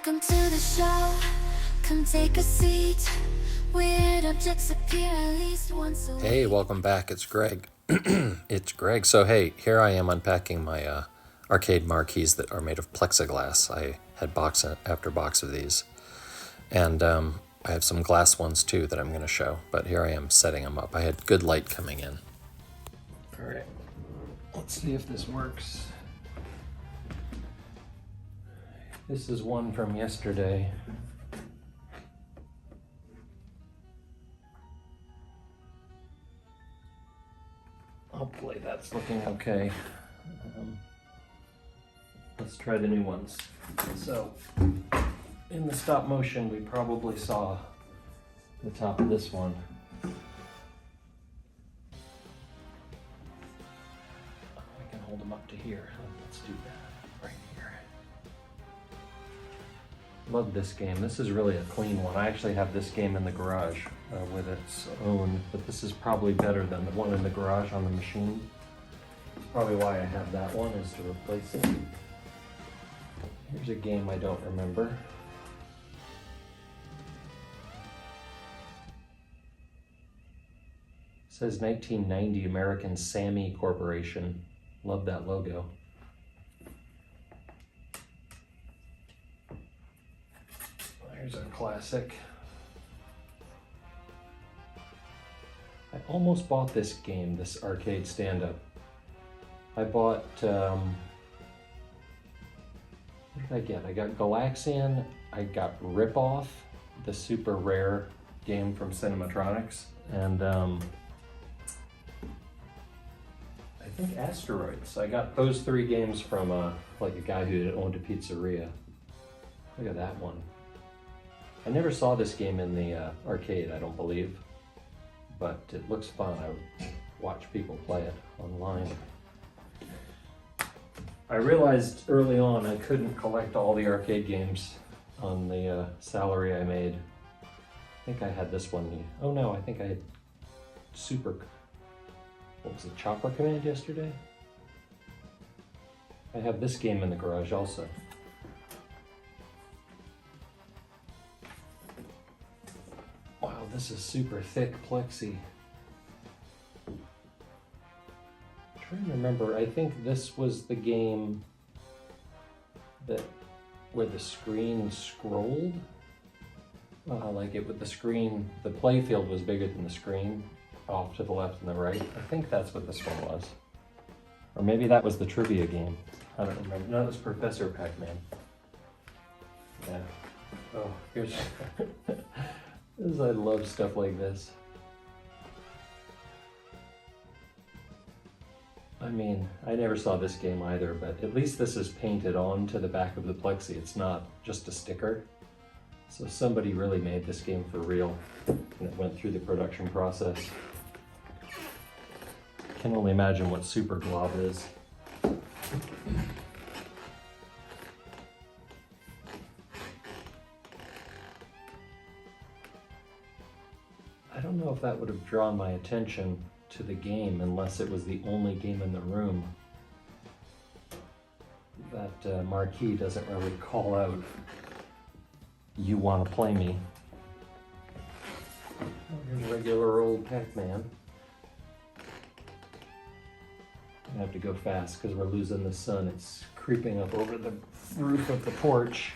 Welcome to the show. Come take a seat. Weird objects appear at least once a week. Hey, welcome back. It's Greg. It's Greg. So, hey, here I am unpacking my arcade marquees that are made of plexiglass. I had box after box of these. And I have some glass ones too that I'm going to show. But here I am setting them up. I had good light coming in. All right. Let's see if this works. This is one from yesterday. Hopefully that's looking okay. Let's try the new ones. So, in the stop motion, we probably saw the top of this one. I can hold them up to here. Let's do that right here. Love this game. This is really a clean one. I actually have this game in the garage with its own, but this is probably better than the one in the garage on the machine. That's probably why I have that one, is to replace it. Here's a game I don't remember. It says 1990 American Sammy Corporation. Love that logo. Here's a classic. I almost bought this game, this arcade stand-up. I bought, what did I get? I got Galaxian, I got Rip Off, the super rare game from Cinematronics, and I think Asteroids. I got those three games from like a guy who owned a pizzeria. Look at that one. I never saw this game in the arcade, I don't believe, but it looks fun. I would watch people play it online. I realized early on I couldn't collect all the arcade games on the salary I made. I think I had this one. Oh no, I think I had what was it, Chopper Command yesterday? I have this game in the garage also. Wow, this is super thick plexi. I'm trying to remember, I think this was the game where the screen scrolled. Like it with the screen, the play field was bigger than the screen, off to the left and the right. I think that's what this one was. Or maybe that was the trivia game. I don't remember. No, it was Professor Pac-Man. Yeah. Oh, here's... I love stuff like this. I mean, I never saw this game either, but at least this is painted on to the back of the plexi. It's not just a sticker. So somebody really made this game for real, and it went through the production process. I can only imagine what Super Glob is. I don't know if that would have drawn my attention to the game unless it was the only game in the room. That marquee doesn't really call out, "You want to play me." Oh, here's regular old Pac-Man. I have to go fast because we're losing the sun. It's creeping up over the roof of the porch.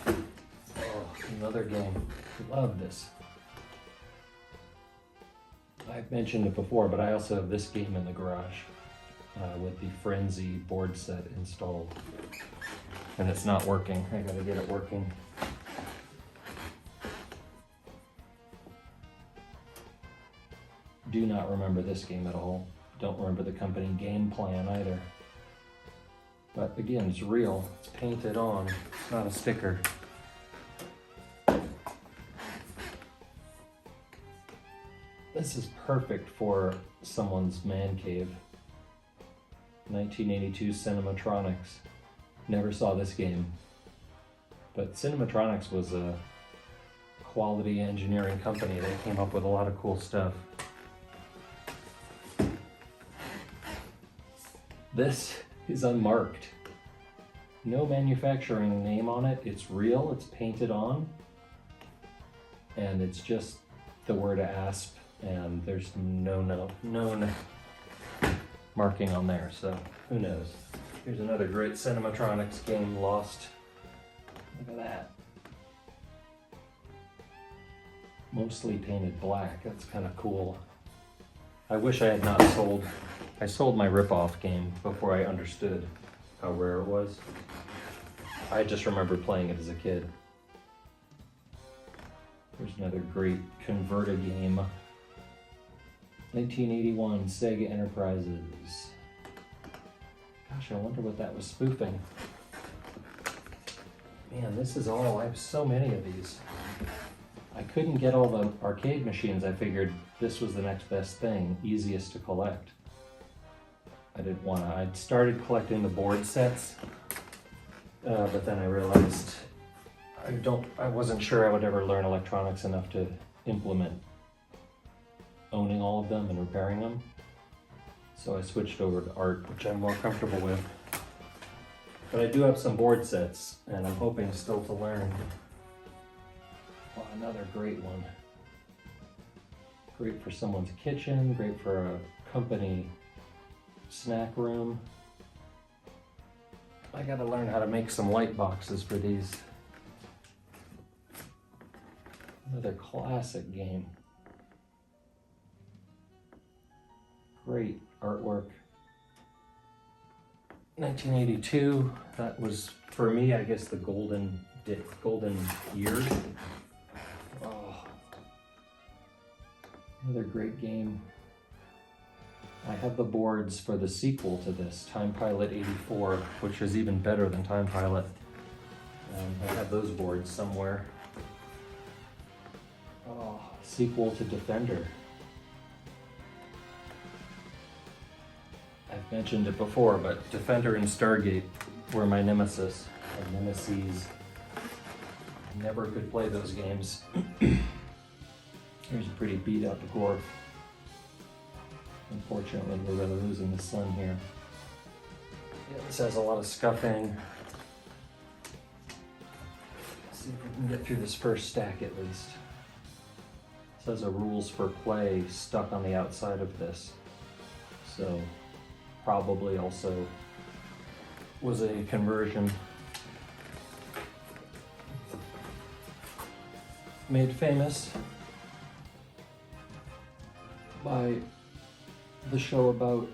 Oh, another game. Love this. I've mentioned it before, but I also have this game in the garage with the Frenzy board set installed. And it's not working. I gotta get it working. Do not remember this game at all. Don't remember the company Game Plan either. But again, it's real. It's painted on. It's not a sticker. This is perfect for someone's man cave. 1982 Cinematronics. Never saw this game. But Cinematronics was a quality engineering company. They came up with a lot of cool stuff. This is unmarked. No manufacturing name on it. It's real, it's painted on. And it's just the word asp, and there's no known marking on there, so who knows. Here's another great Cinematronics game, Lost. Look at that. Mostly painted black, that's kind of cool. I wish I had not sold, I sold my rip-off game before I understood how rare it was. I just remember playing it as a kid. Here's another great converted game. 1981 Sega Enterprises. Gosh, I wonder what that was spoofing. Man, this is all, I have so many of these. I couldn't get all the arcade machines. I figured this was the next best thing, easiest to collect. I didn't want to, I'd started collecting the board sets, but then I realized I wasn't sure I would ever learn electronics enough to implement owning all of them and repairing them. So I switched over to art, which I'm more comfortable with. But I do have some board sets, and I'm hoping still to learn. Oh, another great one. Great for someone's kitchen, great for a company snack room. I gotta learn how to make some light boxes for these. Another classic game. Great artwork. 1982, that was, for me, I guess the golden years. Oh, another great game. I have the boards for the sequel to this, Time Pilot 84, which is even better than Time Pilot. I have those boards somewhere. Oh, sequel to Defender. I've mentioned it before, but Defender and Stargate were my nemesis, or nemeses. I never could play those games. Here's a pretty beat up Gorf. Unfortunately, we're really losing the sun here. Yeah, this has a lot of scuffing. Let's see if we can get through this first stack at least. It says a rules for play stuck on the outside of this. So probably also was a conversion. Made famous by the show about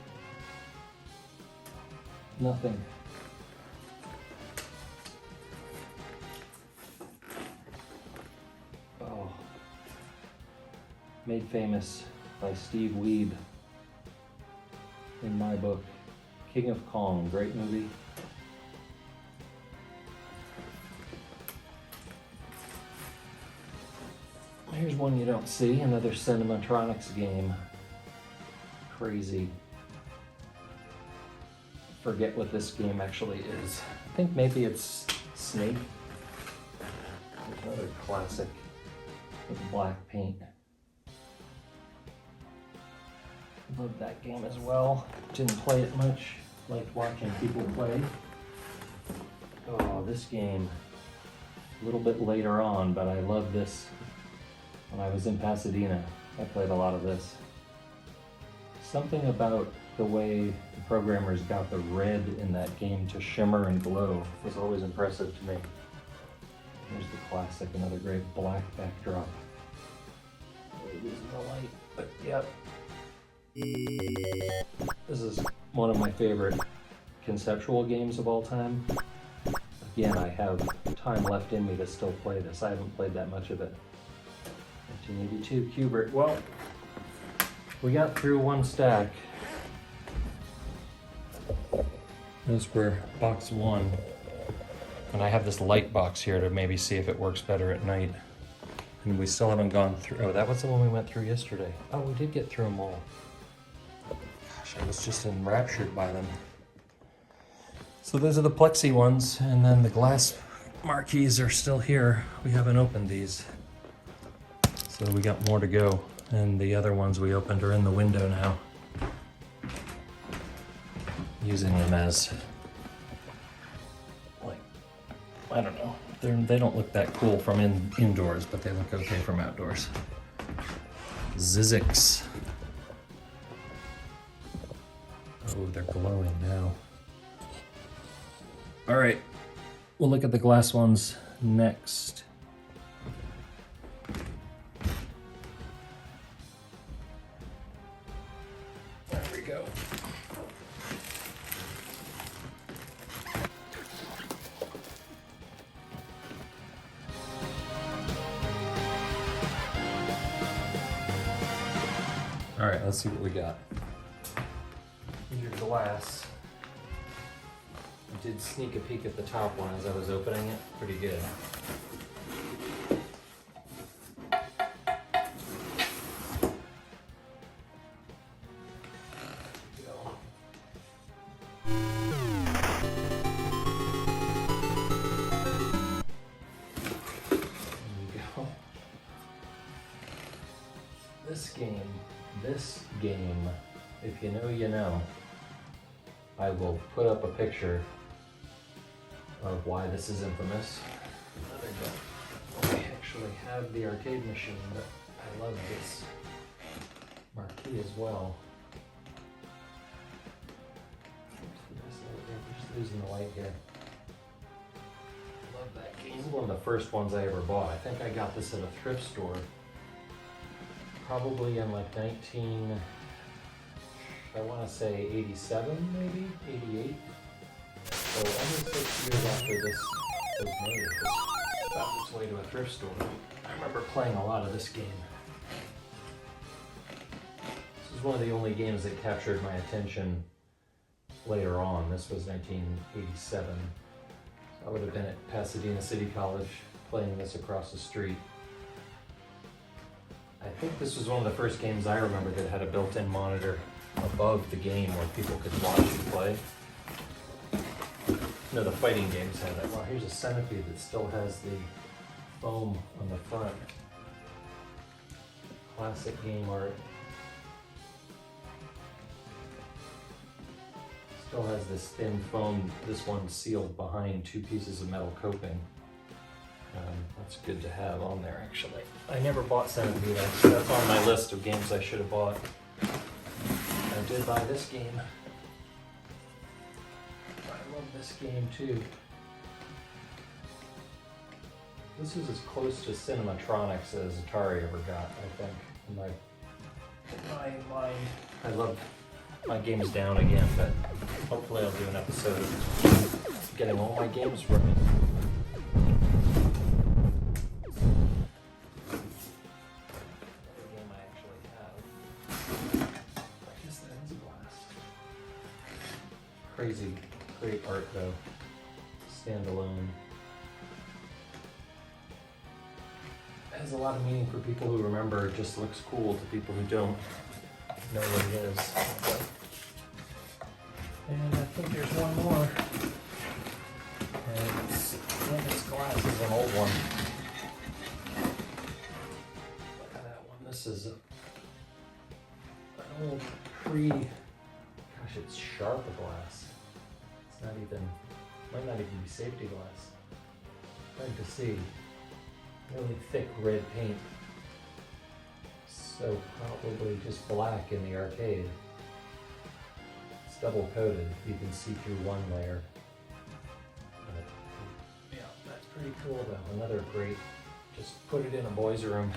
nothing. Oh. Made famous by Steve Wiebe in my book. King of Kong, great movie. Here's one you don't see, another Cinematronics game. Crazy. Forget what this game actually is. I think maybe it's Snake. There's another classic with black paint. Love that game as well. Didn't play it much. Liked watching people play. Oh, this game. A little bit later on, but I love this. When I was in Pasadena, I played a lot of this. Something about the way the programmers got the red in that game to shimmer and glow was always impressive to me. Here's the classic, another great black backdrop. Really losing the light, but yep. This is one of my favorite conceptual games of all time. Again, I have time left in me to still play this. I haven't played that much of it. 1982 Q*bert. Well, we got through one stack. Those were box one. And I have this light box here to maybe see if it works better at night. And we still haven't gone through. Oh, that was the one we went through yesterday. Oh, we did get through them all. Gosh, I was just enraptured by them. So those are the plexi ones, and then the glass marquees are still here. We haven't opened these. So we got more to go. And the other ones we opened are in the window now. Using them as I don't know. They don't look that cool from indoors, but they look okay from outdoors. Zizix. Oh, they're glowing now. All right, we'll look at the glass ones next. There we go. All right, let's see what we got. Here's glass. I did sneak a peek at the top one as I was opening it. Pretty good. This game, if you know, you know. I will put up a picture of why this is infamous. I actually have the arcade machine, but I love this Marquee as well. Just losing the light here. Love that game. This is one of the first ones I ever bought. I think I got this at a thrift store. Probably in like I want to say 87 maybe, 88. So only 6 years after this was made, it found its way to a thrift store. I remember playing a lot of this game. This was one of the only games that captured my attention later on. This was 1987. So I would have been at Pasadena City College playing this across the street. I think this was one of the first games I remember that had a built-in monitor above the game where people could watch you play. No, the fighting games had that. Well, here's a centipede that still has the foam on the front. Classic game art. Still has this thin foam. This one's sealed behind 2 pieces of metal coping. That's good to have on there, actually. I never bought Centipede. That's on my list of games I should have bought. I did buy this game. I love this game too. This is as close to Cinematronics as Atari ever got, I think, in my mind. I love my games down again, but hopefully I'll do an episode of getting all my games right. Crazy, great art though. Standalone. It has a lot of meaning for people who remember. It just looks cool to people who don't know what it is. And I think there's one more. And I think it's glass is an old one. Look at that one. This is an old gosh, it's sharp glass. It's not even, might not even be safety glass. Hard to see. Really thick red paint. So probably just black in the arcade. It's double coated. You can see through one layer. But yeah, that's pretty cool though. Another great, just put it in a boy's room.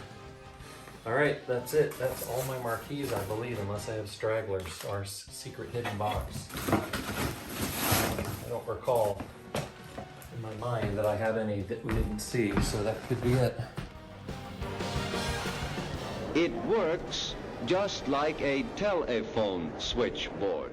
All right, that's it. That's all my marquees, I believe, unless I have stragglers or secret hidden box. I don't recall in my mind that I have any that we didn't see, so that could be it. It works just like a telephone switchboard.